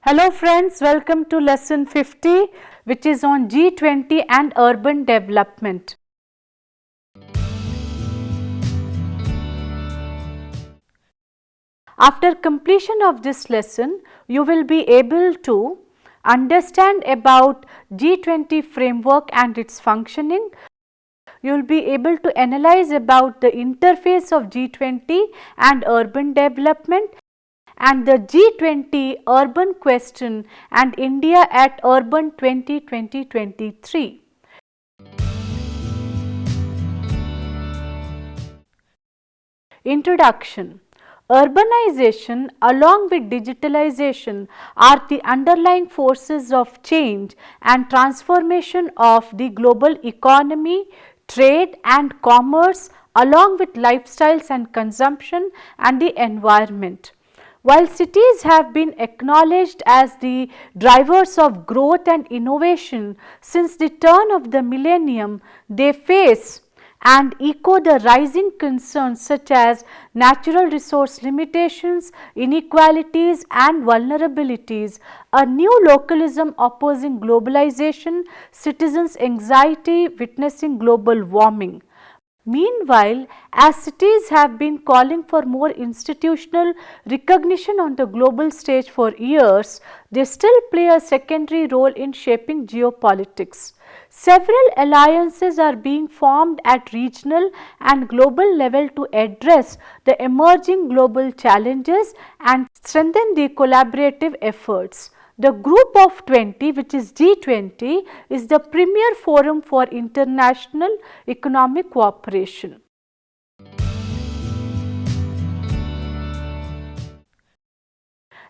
Hello friends, welcome to lesson 50 which is on G20 and urban development. After completion of this lesson, you will be able to understand about G20 framework and its functioning. You will be able to analyze about the interface of G20 and urban development and the G20 urban question and India at Urban 2023. Introduction. Urbanization along with digitalization are the underlying forces of change and transformation of the global economy, trade and commerce along with lifestyles and consumption and the environment. While cities have been acknowledged as the drivers of growth and innovation since the turn of the millennium, they face and echo the rising concerns such as natural resource limitations, inequalities and vulnerabilities, a new localism opposing globalization, citizens' anxiety witnessing global warming. Meanwhile, as cities have been calling for more institutional recognition on the global stage for years, they still play a secondary role in shaping geopolitics. Several alliances are being formed at regional and global level to address the emerging global challenges and strengthen the collaborative efforts. The Group of 20, which is G20, is the premier forum for international economic cooperation.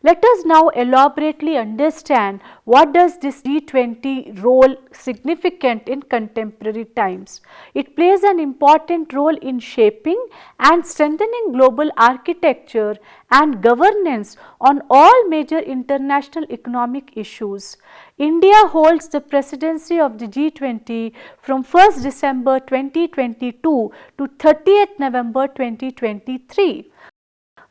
Let us now elaborately understand what does this G20 role significant in contemporary times. It plays an important role in shaping and strengthening global architecture and governance on all major international economic issues. India holds the presidency of the G20 from 1st December 2022 to 30th November 2023.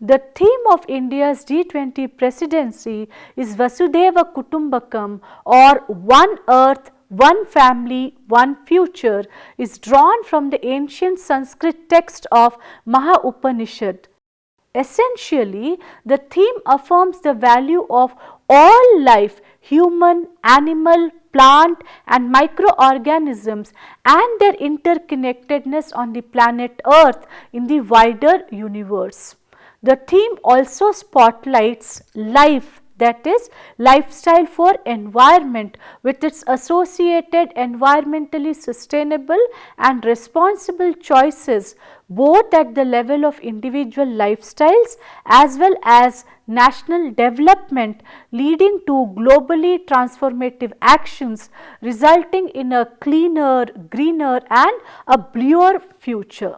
The theme of India's G20 presidency is Vasudhaiva Kutumbakam or One Earth, One Family, One Future is drawn from the ancient Sanskrit text of Maha Upanishad. Essentially, the theme affirms the value of all life, human, animal, plant and microorganisms and their interconnectedness on the planet Earth in the wider universe. The theme also spotlights life, that is lifestyle for environment with its associated environmentally sustainable and responsible choices both at the level of individual lifestyles as well as national development, leading to globally transformative actions resulting in a cleaner, greener and a bluer future.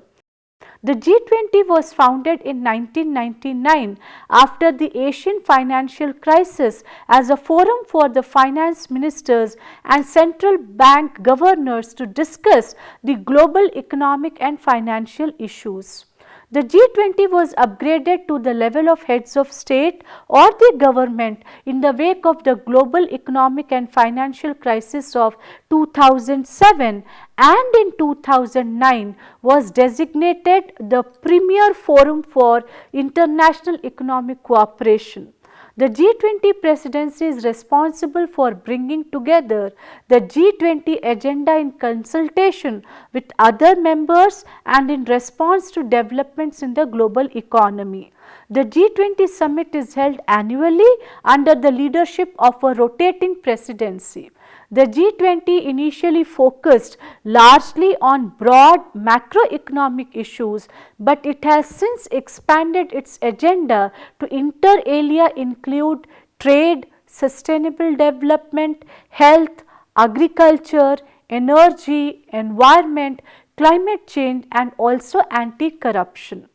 The G20 was founded in 1999 after the Asian financial crisis as a forum for the finance ministers and central bank governors to discuss the global economic and financial issues. The G20 was upgraded to the level of heads of state or the government in the wake of the global economic and financial crisis of 2007 and in 2009 was designated the premier forum for international economic cooperation. The G20 presidency is responsible for bringing together the G20 agenda in consultation with other members and in response to developments in the global economy. The G20 summit is held annually under the leadership of a rotating presidency. The G20 initially focused largely on broad macroeconomic issues, but it has since expanded its agenda to inter alia include trade, sustainable development, health, agriculture, energy, environment, climate change and also anti-corruption.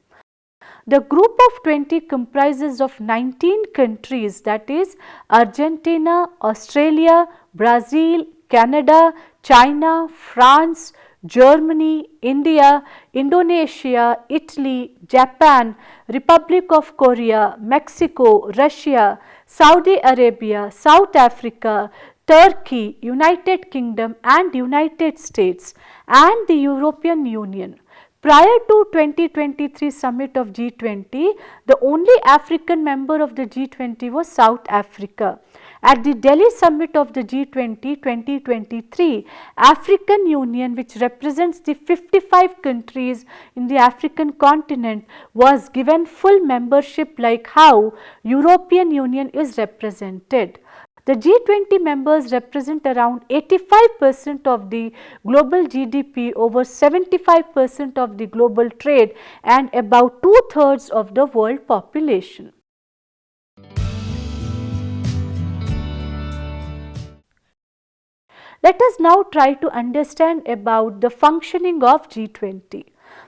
The Group of 20 comprises of 19 countries, that is Argentina, Australia, Brazil, Canada, China, France, Germany, India, Indonesia, Italy, Japan, Republic of Korea, Mexico, Russia, Saudi Arabia, South Africa, Turkey, United Kingdom and United States and the European Union. Prior to 2023 summit of G20, the only African member of the G20 was South Africa. At the Delhi summit of the G20 2023, African Union, which represents the 55 countries in the African continent, was given full membership like how European Union is represented. The G20 members represent around 85% of the global GDP, over 75% of the global trade and about two-thirds of the world population. Let us now try to understand about the functioning of G20.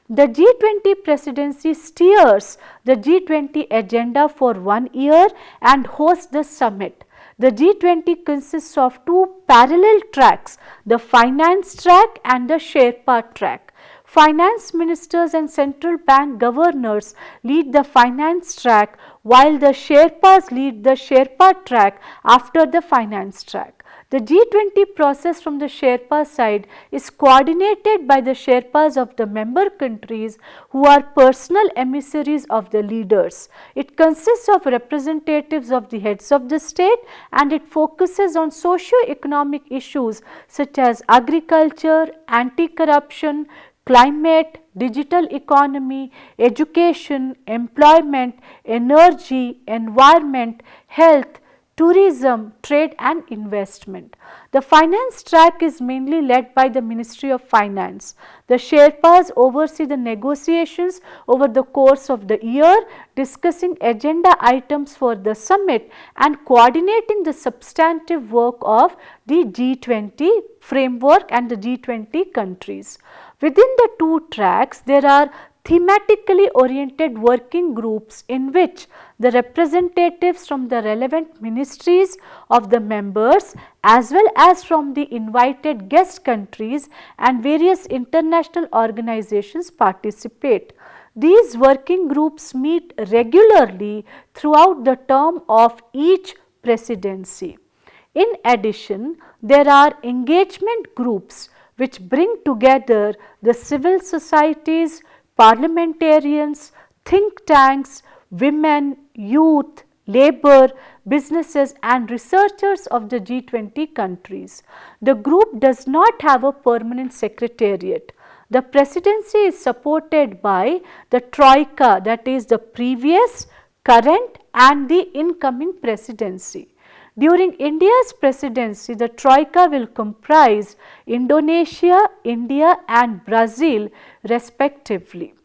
The G20 presidency steers the G20 agenda for 1 year and hosts the summit. The G20 consists of two parallel tracks, the finance track and the Sherpa track. Finance ministers and central bank governors lead the finance track, while the Sherpas lead the Sherpa track after the finance track. The G20 process from the Sherpa side is coordinated by the Sherpas of the member countries who are personal emissaries of the leaders. It consists of representatives of the heads of the state and it focuses on socio-economic issues such as agriculture, anti-corruption, climate, digital economy, education, employment, energy, environment, health, tourism, trade and investment. The finance track is mainly led by the Ministry of Finance. The Sherpas oversee the negotiations over the course of the year, discussing agenda items for the summit and coordinating the substantive work of the G20 framework and the G20 countries. Within the two tracks, there are thematically oriented working groups in which the representatives from the relevant ministries of the members as well as from the invited guest countries and various international organizations participate. These working groups meet regularly throughout the term of each presidency. In addition, there are engagement groups which bring together the civil societies, parliamentarians, think tanks, women, youth, labor, businesses and researchers of the G20 countries. The group does not have a permanent secretariat. The presidency is supported by the Troika, that is the previous, current and the incoming presidency. During India's presidency, the Troika will comprise Indonesia, India and Brazil respectively.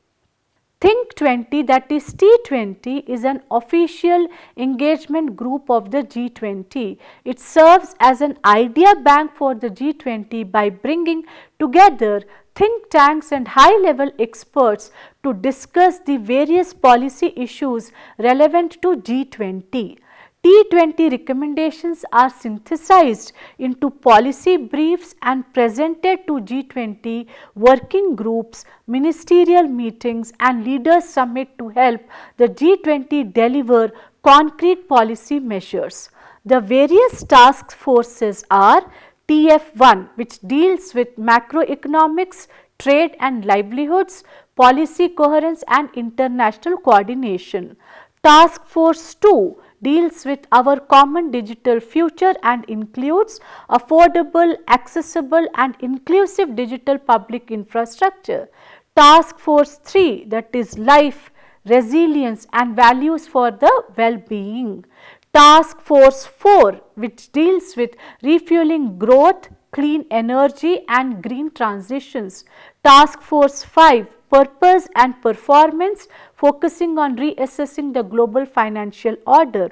Think 20, that is T20, is an official engagement group of the G20. It serves as an idea bank for the G20 by bringing together think tanks and high-level experts to discuss the various policy issues relevant to G20. T20 recommendations are synthesized into policy briefs and presented to G20 working groups, ministerial meetings and leaders summit to help the G20 deliver concrete policy measures. The various task forces are TF1, which deals with macroeconomics, trade and livelihoods, policy coherence and international coordination. Task Force 2 deals with our common digital future and includes affordable, accessible and inclusive digital public infrastructure. Task Force 3, that is life, resilience and values for the well-being. Task Force 4, which deals with refueling growth, clean energy and green transitions. Task Force 5, purpose and performance, focusing on reassessing the global financial order.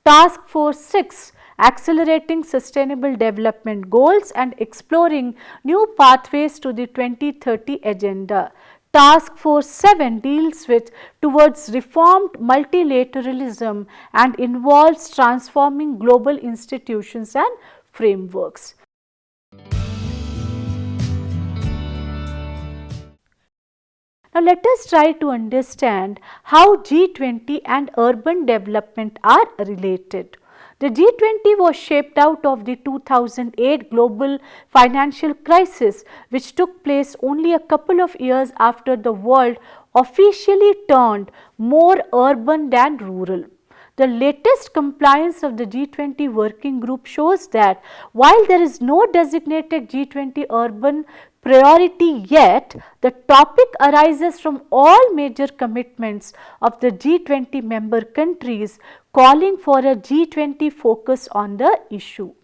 Task Force 6, accelerating sustainable development goals and exploring new pathways to the 2030 agenda. Task Force 7 deals with towards reformed multilateralism and involves transforming global institutions and frameworks. Now, let us try to understand how G20 and urban development are related. The G20 was shaped out of the 2008 global financial crisis, which took place only a couple of years after the world officially turned more urban than rural. The latest compliance of the G20 working group shows that while there is no designated G20 urban priority yet, the topic arises from all major commitments of the G20 member countries calling for a G20 focus on the issue.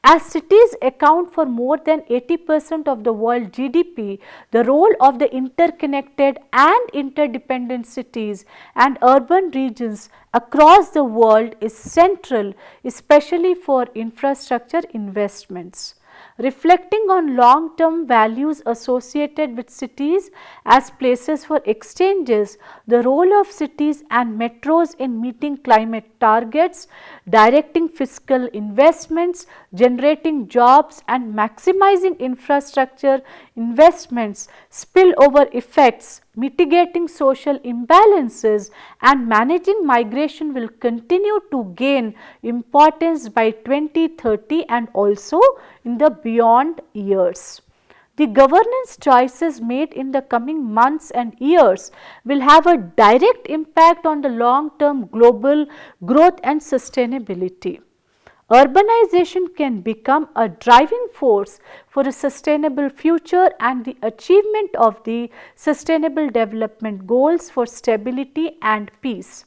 As cities account for more than 80% of the world GDP, the role of the interconnected and interdependent cities and urban regions across the world is central, especially for infrastructure investments. Reflecting on long-term values associated with cities as places for exchanges, the role of cities and metros in meeting climate targets, directing fiscal investments, generating jobs and maximizing infrastructure investments, spillover effects, mitigating social imbalances and managing migration will continue to gain importance by 2030 and also in the beyond years. The governance choices made in the coming months and years will have a direct impact on the long-term global growth and sustainability. Urbanization can become a driving force for a sustainable future and the achievement of the Sustainable Development Goals for stability and peace.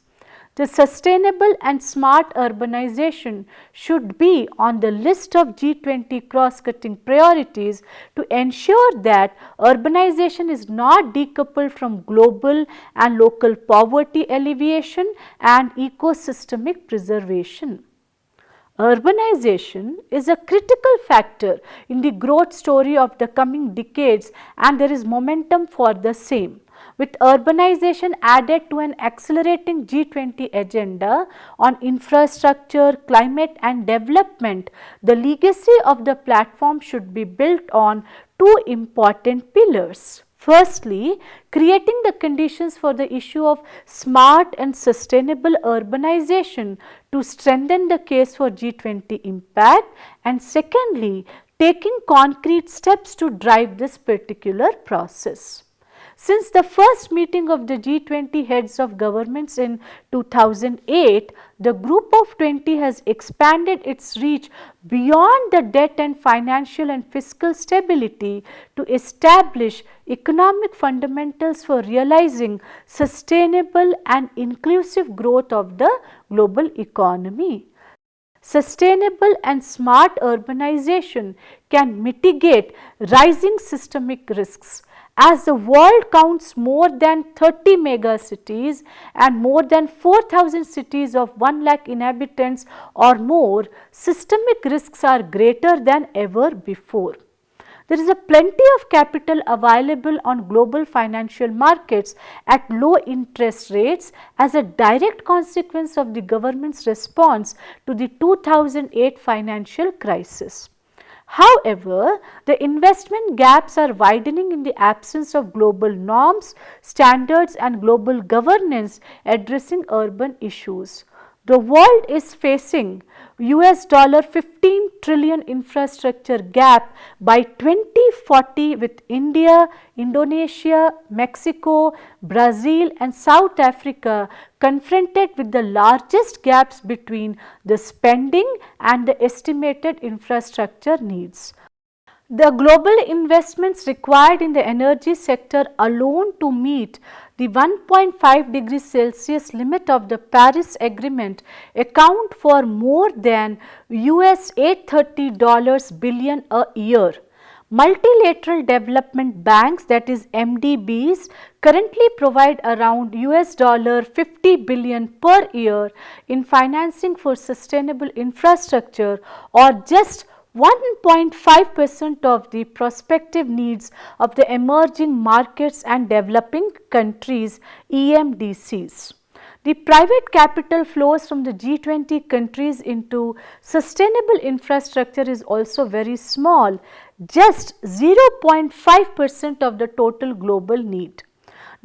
The sustainable and smart urbanization should be on the list of G20 cross-cutting priorities to ensure that urbanization is not decoupled from global and local poverty alleviation and ecosystemic preservation. Urbanization is a critical factor in the growth story of the coming decades and there is momentum for the same. With urbanization added to an accelerating G20 agenda on infrastructure, climate and development, the legacy of the platform should be built on two important pillars. Firstly, creating the conditions for the issue of smart and sustainable urbanization to strengthen the case for G20 impact, and secondly, taking concrete steps to drive this particular process. Since the first meeting of the G20 heads of governments in 2008, the group of 20 has expanded its reach beyond the debt and financial and fiscal stability to establish economic fundamentals for realizing sustainable and inclusive growth of the global economy. Sustainable and smart urbanization can mitigate rising systemic risks. As the world counts more than 30 mega cities and more than 4,000 cities of 1 lakh inhabitants or more, systemic risks are greater than ever before. There is a plenty of capital available on global financial markets at low interest rates as a direct consequence of the government's response to the 2008 financial crisis. However, the investment gaps are widening in the absence of global norms, standards and global governance addressing urban issues. The world is facing $15 trillion infrastructure gap by 2040 with India, Indonesia, Mexico, Brazil and South Africa confronted with the largest gaps between the spending and the estimated infrastructure needs. The global investments required in the energy sector alone to meet the 1.5 degrees Celsius limit of the Paris Agreement account for more than $830 billion a year. Multilateral development banks, that is MDBs, currently provide around $50 billion per year in financing for sustainable infrastructure or just 1.5% of the prospective needs of the emerging markets and developing countries EMDCs. The private capital flows from the G20 countries into sustainable infrastructure is also very small, just 0.5% of the total global need.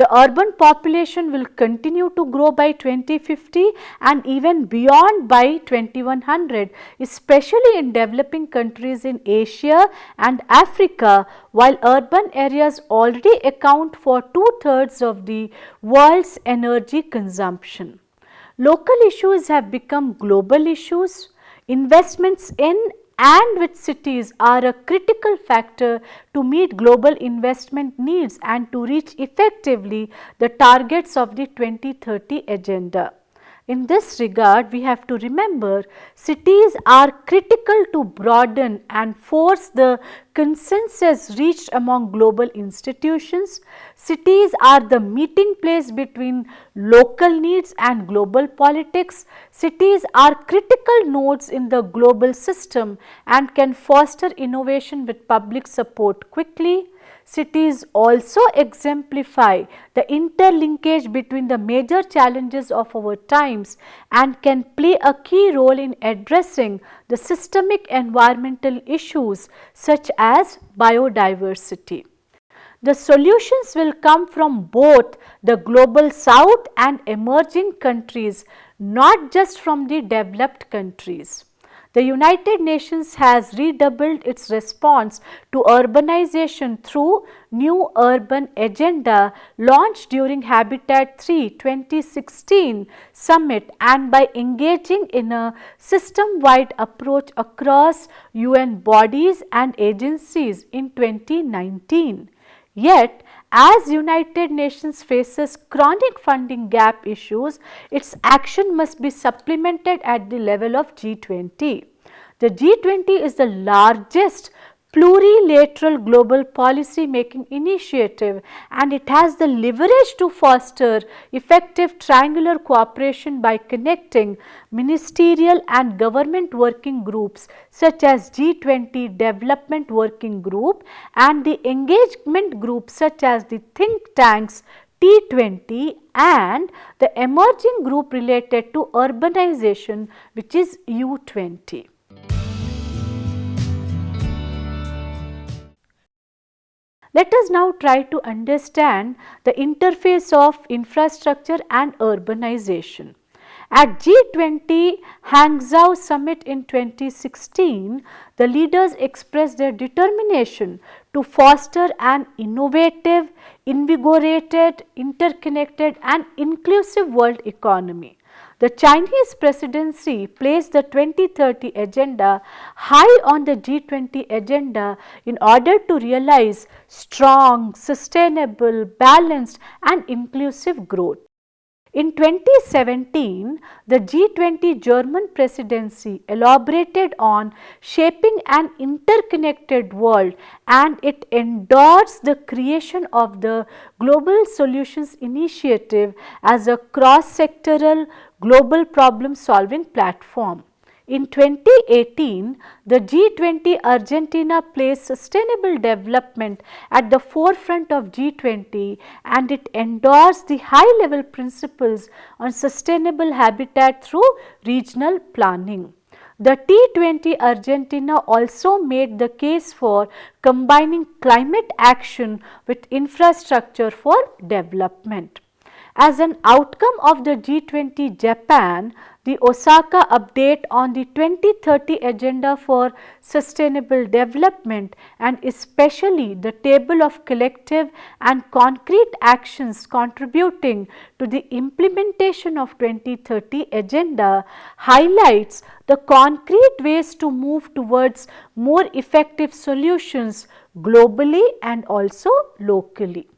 The urban population will continue to grow by 2050 and even beyond by 2100, especially in developing countries in Asia and Africa, while urban areas already account for 2/3 of the world's energy consumption. Local issues have become global issues. Investments in and with cities are a critical factor to meet global investment needs and to reach effectively the targets of the 2030 agenda. In this regard, we have to remember cities are critical to broaden and force the consensus reached among global institutions. Cities are the meeting place between local needs and global politics. Cities are critical nodes in the global system and can foster innovation with public support quickly. Cities also exemplify the interlinkage between the major challenges of our times and can play a key role in addressing the systemic environmental issues such as biodiversity. The solutions will come from both the global south and emerging countries, not just from the developed countries. The United Nations has redoubled its response to urbanization through New Urban Agenda launched during Habitat 3 2016 summit and by engaging in a system-wide approach across UN bodies and agencies in 2019. Yet, as United Nations faces chronic funding gap issues, its action must be supplemented at the level of G20. The G20 is the largest plurilateral global policy making initiative and it has the leverage to foster effective triangular cooperation by connecting ministerial and government working groups such as G20 Development Working Group and the engagement groups such as the think tanks T20 and the emerging group related to urbanization, which is U20. Let us now try to understand the interface of infrastructure and urbanization. At G20 Hangzhou Summit in 2016, the leaders expressed their determination to foster an innovative, invigorated, interconnected and inclusive world economy. The Chinese presidency placed the 2030 agenda high on the G20 agenda in order to realize strong, sustainable, balanced and inclusive growth. In 2017, the G20 German presidency elaborated on shaping an interconnected world and it endorsed the creation of the Global Solutions Initiative as a cross-sectoral global problem-solving platform. In 2018, the G20 Argentina placed sustainable development at the forefront of G20 and it endorsed the high-level principles on sustainable habitat through regional planning. The T20 Argentina also made the case for combining climate action with infrastructure for development. As an outcome of the G20 Japan, the Osaka update on the 2030 agenda for sustainable development and especially the table of collective and concrete actions contributing to the implementation of 2030 agenda highlights the concrete ways to move towards more effective solutions globally and also locally.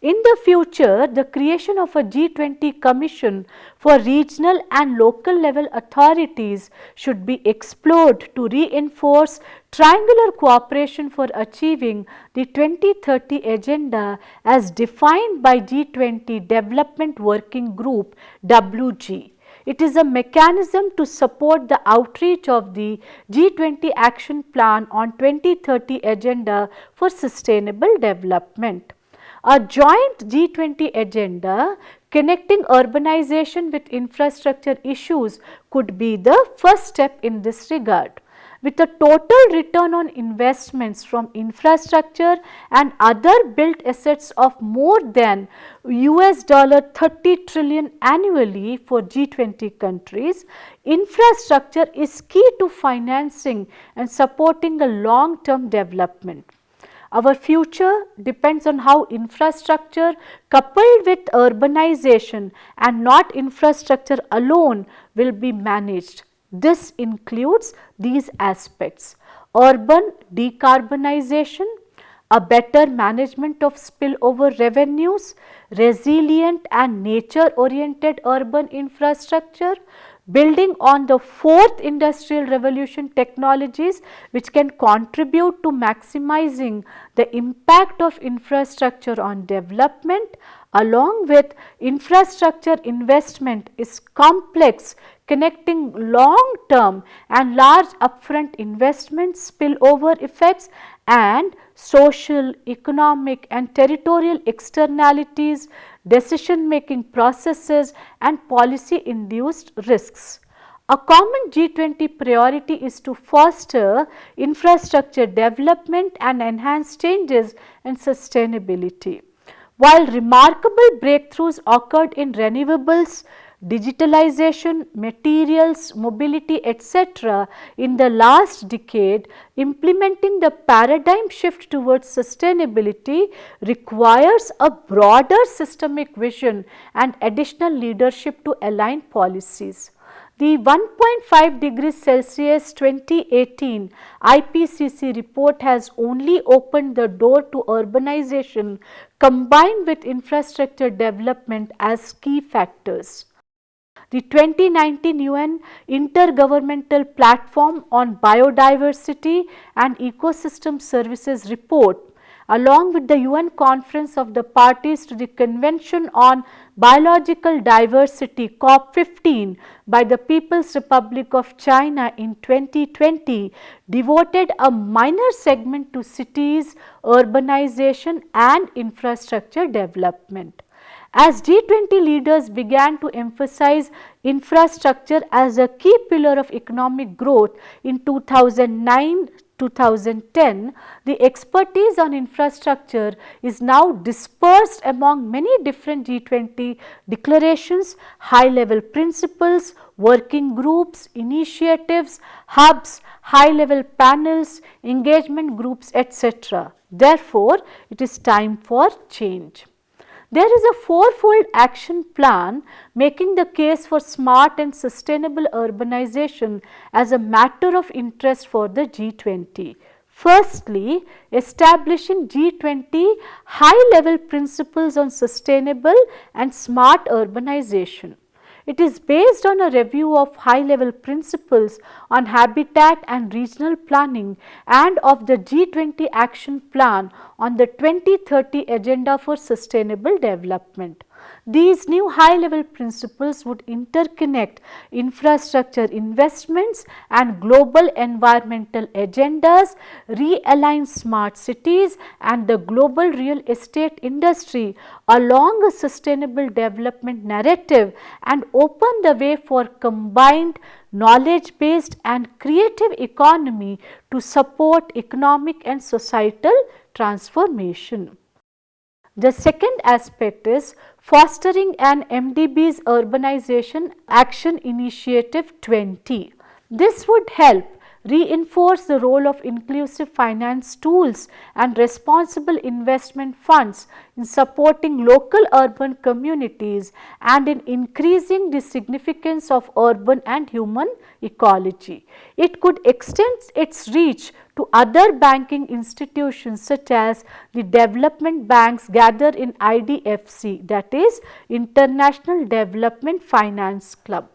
In the future, the creation of a G20 Commission for regional and local level authorities should be explored to reinforce triangular cooperation for achieving the 2030 agenda as defined by G20 Development Working Group WG. It is a mechanism to support the outreach of the G20 Action Plan on 2030 agenda for sustainable development. A joint G20 agenda connecting urbanization with infrastructure issues could be the first step in this regard. with a total return on investments from infrastructure and other built assets of more than $30 trillion annually for G20 countries. Infrastructure is key to financing and supporting a long-term development. Our future depends on how infrastructure coupled with urbanization and not infrastructure alone will be managed. This includes these aspects: urban decarbonization, a better management of spillover revenues, resilient and nature oriented urban infrastructure, building on the fourth industrial revolution technologies which can contribute to maximizing the impact of infrastructure on development. Along with infrastructure investment is complex, connecting long term and large upfront investments, spillover effects and social, economic and territorial externalities, decision making processes and policy induced risks. A common G20 priority is to foster infrastructure development and enhance changes in sustainability. While remarkable breakthroughs occurred in renewables, digitalization, materials, mobility, etc. in the last decade, implementing the paradigm shift towards sustainability requires a broader systemic vision and additional leadership to align policies. The 1.5 degrees Celsius 2018 IPCC report has only opened the door to urbanization combined with infrastructure development as key factors. The 2019 UN Intergovernmental Platform on Biodiversity and Ecosystem Services report, along with the UN Conference of the Parties to the Convention on Biological Diversity (COP15) by the People's Republic of China in 2020, devoted a minor segment to cities, urbanization and infrastructure development. As G20 leaders began to emphasize infrastructure as a key pillar of economic growth in 2009-2010, the expertise on infrastructure is now dispersed among many different G20 declarations, high-level principles, working groups, initiatives, hubs, high-level panels, engagement groups, etc. Therefore, it is time for change. There is a fourfold action plan making the case for smart and sustainable urbanization as a matter of interest for the G20. Firstly, establishing G20 high-level principles on sustainable and smart urbanization. It is based on a review of high-level principles on habitat and regional planning and of the G20 action plan on the 2030 Agenda for Sustainable Development. These new high-level principles would interconnect infrastructure investments and global environmental agendas, realign smart cities and the global real estate industry along a sustainable development narrative and open the way for combined knowledge-based and creative economy to support economic and societal transformation. The second aspect is fostering an MDB's Urbanization Action Initiative 20. This would help reinforce the role of inclusive finance tools and responsible investment funds in supporting local urban communities and in increasing the significance of urban and human ecology. It could extend its reach to other banking institutions such as the development banks gathered in IDFC, that is International Development Finance Club.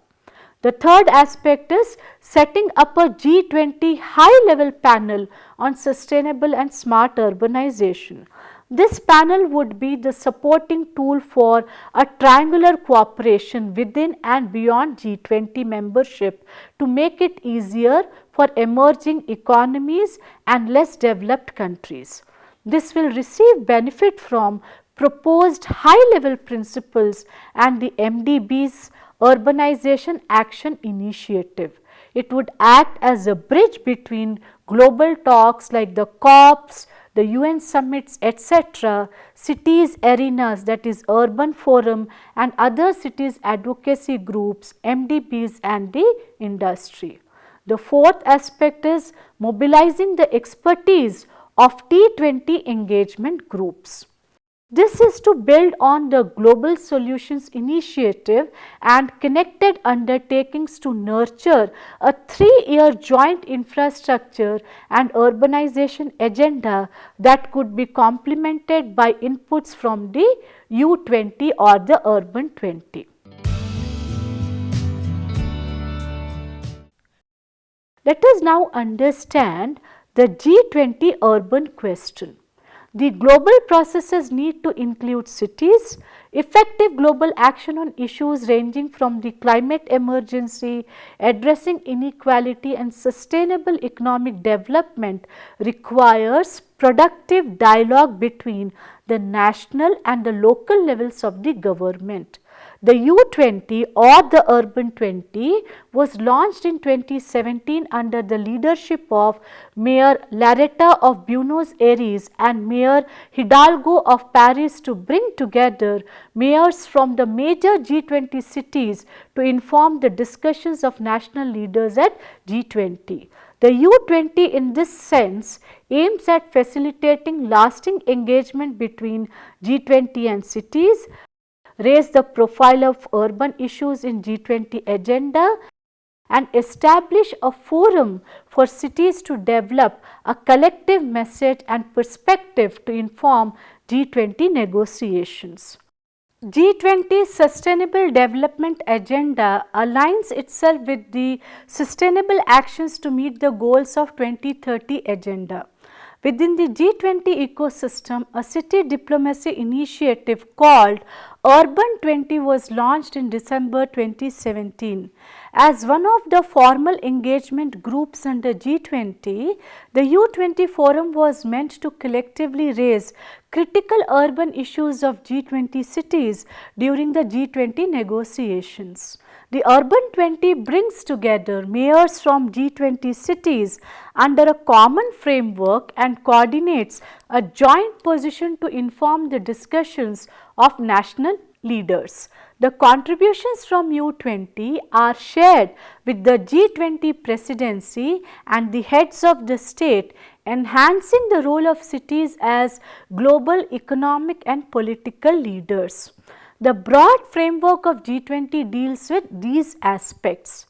The third aspect is setting up a G20 high-level panel on sustainable and smart urbanization. This panel would be the supporting tool for a triangular cooperation within and beyond G20 membership to make it easier for emerging economies and less developed countries. This will receive benefit from proposed high-level principles and the MDB's Urbanization Action Initiative. It would act as a bridge between global talks like the COPs, the UN summits, etc., cities arenas, that is urban forum, and other cities advocacy groups, MDBs, and the industry. The fourth aspect is mobilizing the expertise of T20 engagement groups. This is to build on the Global Solutions Initiative and connected undertakings to nurture a 3-year joint infrastructure and urbanization agenda that could be complemented by inputs from the U20 or the Urban 20. Let us now understand the G20 urban question. The global processes need to include cities, effective global action on issues ranging from the climate emergency, addressing inequality, and sustainable economic development requires productive dialogue between the national and the local levels of the government. The U20 or the Urban 20 was launched in 2017 under the leadership of Mayor Larreta of Buenos Aires and Mayor Hidalgo of Paris to bring together mayors from the major G20 cities to inform the discussions of national leaders at G20. The U20 in this sense aims at facilitating lasting engagement between G20 and cities, raise the profile of urban issues in G20 agenda, and establish a forum for cities to develop a collective message and perspective to inform G20 negotiations. G20 Sustainable Development Agenda aligns itself with the sustainable actions to meet the goals of 2030 agenda. Within the G20 ecosystem, a city diplomacy initiative called Urban 20 was launched in December 2017. As one of the formal engagement groups under G20, the U20 forum was meant to collectively raise critical urban issues of G20 cities during the G20 negotiations. The Urban 20 brings together mayors from G20 cities under a common framework and coordinates a joint position to inform the discussions of national leaders. The contributions from U20 are shared with the G20 presidency and the heads of the state, enhancing the role of cities as global economic and political leaders. The broad framework of G20 deals with these aspects.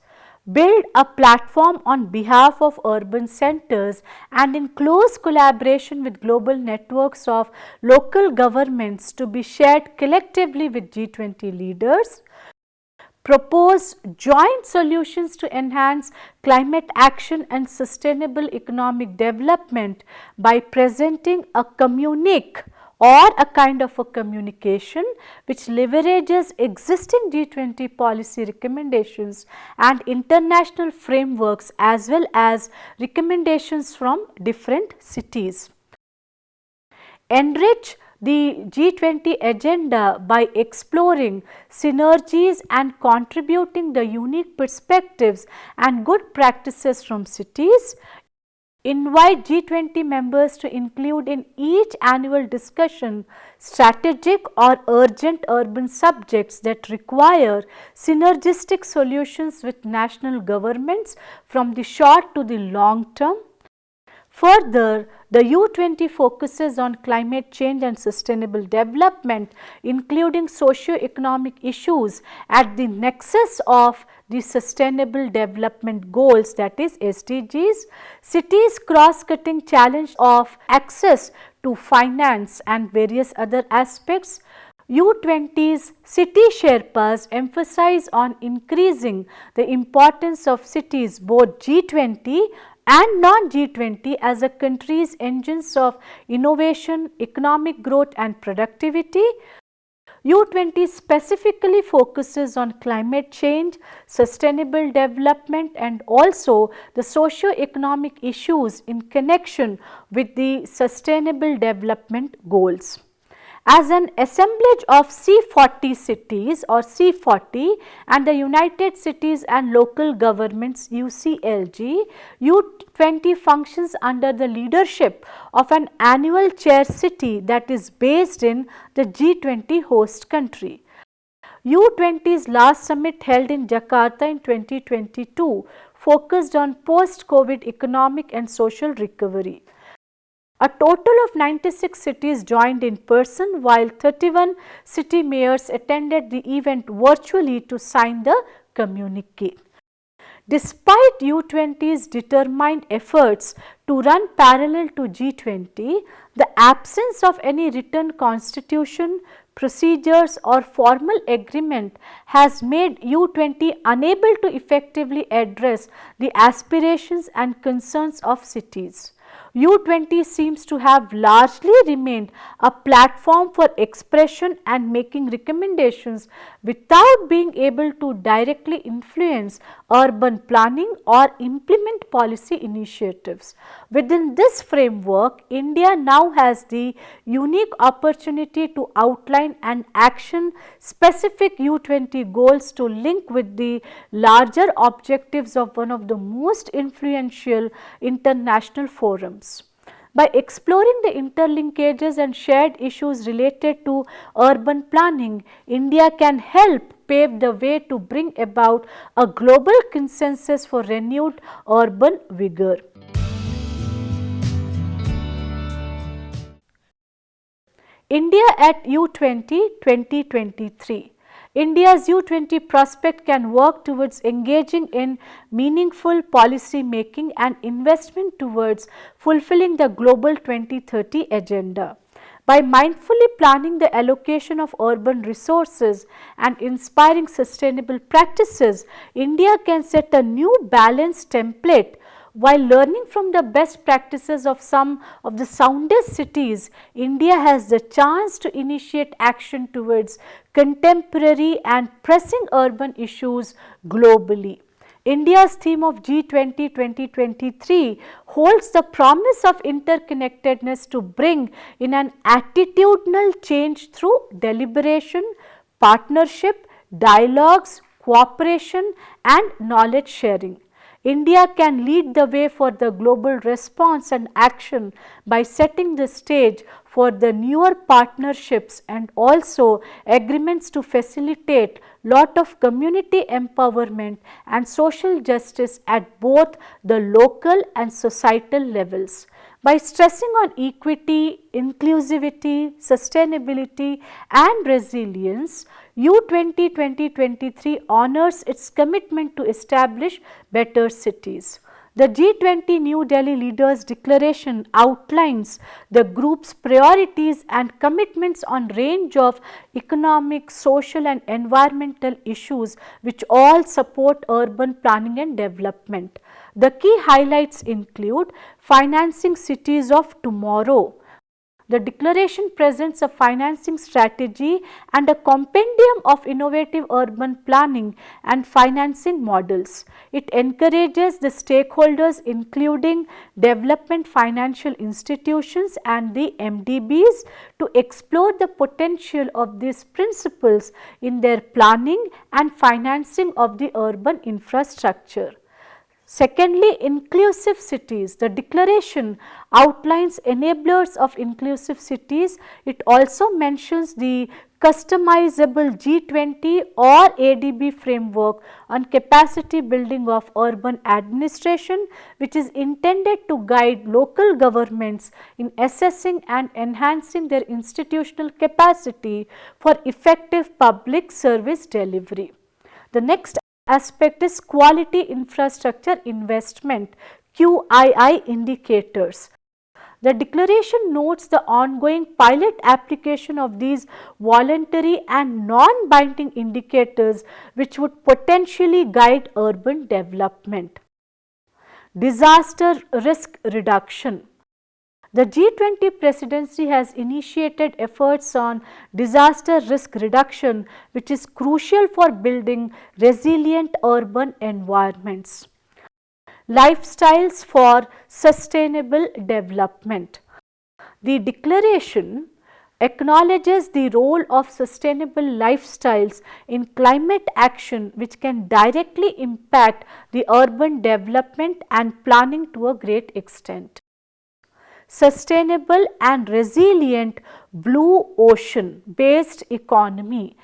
Build a platform on behalf of urban centers and in close collaboration with global networks of local governments to be shared collectively with G20 leaders. Propose joint solutions to enhance climate action and sustainable economic development by presenting a communique or a kind of a communication which leverages existing G20 policy recommendations and international frameworks as well as recommendations from different cities. Enrich the G20 agenda by exploring synergies and contributing the unique perspectives and good practices from cities. Invite G20 members to include in each annual discussion strategic or urgent urban subjects that require synergistic solutions with national governments from the short to the long term. Further, the U20 focuses on climate change and sustainable development, including socio-economic issues at the nexus of the Sustainable Development Goals, that is SDGs, cities' cross-cutting challenge of access to finance and various other aspects. U20's city Sherpas emphasize on increasing the importance of cities, both G20 and non-G20, as a country's engines of innovation, economic growth and productivity. U20 specifically focuses on climate change, sustainable development and also the socio-economic issues in connection with the sustainable development goals. as an assemblage of C40 cities or C40 and the United Cities and Local Governments UCLG, U20 functions under the leadership of an annual chair city that is based in the G20 host country. U20's last summit held in Jakarta in 2022 focused on post-COVID economic and social recovery. A total of 96 cities joined in person while 31 city mayors attended the event virtually to sign the communique. Despite U20's determined efforts to run parallel to G20, the absence of any written constitution, procedures or formal agreement has made U20 unable to effectively address the aspirations and concerns of cities. U20 seems to have largely remained a platform for expression and making recommendations without being able to directly influence urban planning or implement policy initiatives. Within this framework, India now has the unique opportunity to outline and action specific U20 goals to link with the larger objectives of one of the most influential international forums. By exploring the interlinkages and shared issues related to urban planning, India can help pave the way to bring about a global consensus for renewed urban vigor. India at U20 2023. India's U20 prospect can work towards engaging in meaningful policy making and investment towards fulfilling the global 2030 agenda. By mindfully planning the allocation of urban resources and inspiring sustainable practices, India can set a new balanced template. While learning from the best practices of some of the soundest cities, India has the chance to initiate action towards contemporary and pressing urban issues globally. India's theme of G20 2023 holds the promise of interconnectedness to bring in an attitudinal change through deliberation, partnership, dialogues, cooperation and knowledge sharing. India can lead the way for the global response and action by setting the stage for the newer partnerships and also agreements to facilitate lot of community empowerment and social justice at both the local and societal levels. By stressing on equity, inclusivity, sustainability and resilience, U20 2023 honors its commitment to establish better cities. The G20 New Delhi Leaders Declaration outlines the group's priorities and commitments on range of economic, social and environmental issues which all support urban planning and development. The key highlights include financing cities of tomorrow. The declaration presents a financing strategy and a compendium of innovative urban planning and financing models. It encourages the stakeholders including development financial institutions and the MDBs to explore the potential of these principles in their planning and financing of the urban infrastructure. Secondly, inclusive cities. The declaration outlines enablers of inclusive cities. It also mentions the customizable G20 or ADB framework on capacity building of urban administration, which is intended to guide local governments in assessing and enhancing their institutional capacity for effective public service delivery. The next aspect is quality infrastructure investment, QII indicators. The declaration notes the ongoing pilot application of these voluntary and non-binding indicators which would potentially guide urban development. Disaster risk reduction. The G20 presidency has initiated efforts on disaster risk reduction, which is crucial for building resilient urban environments. Lifestyles for sustainable development. The declaration acknowledges the role of sustainable lifestyles in climate action, which can directly impact the urban development and planning to a great extent. Sustainable and resilient blue ocean based economy.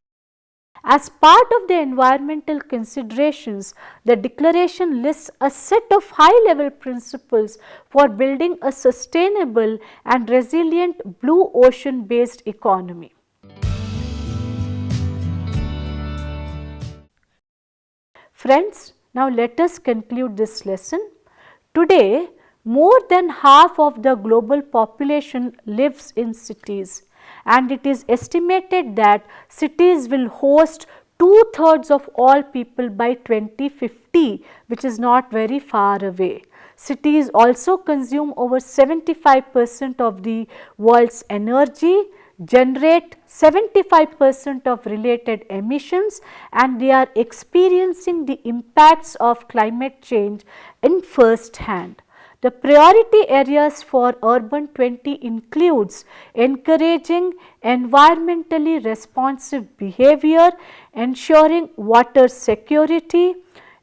As part of the environmental considerations, the declaration lists a set of high-level principles for building a sustainable and resilient blue ocean-based economy. Friends, now let us conclude this lesson. Today, more than half of the global population lives in cities, and it is estimated that cities will host 2/3 of all people by 2050, which is not very far away. Cities also consume over 75% of the world's energy, generate 75% of related emissions, and they are experiencing the impacts of climate change in first hand. The priority areas for Urban 20 includes encouraging environmentally responsive behavior, ensuring water security,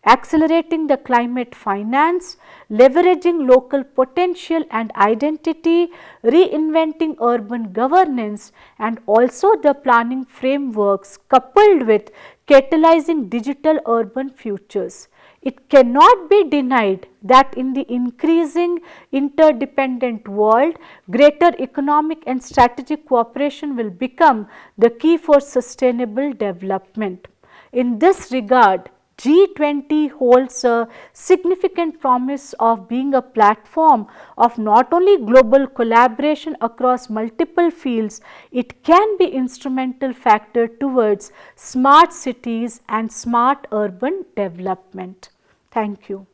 accelerating the climate finance, leveraging local potential and identity, reinventing urban governance, and also the planning frameworks coupled with catalyzing digital urban futures. It cannot be denied that in the increasing interdependent world, greater economic and strategic cooperation will become the key for sustainable development. In this regard, G20 holds a significant promise of being a platform of not only global collaboration across multiple fields, it can be instrumental factor towards smart cities and smart urban development. Thank you.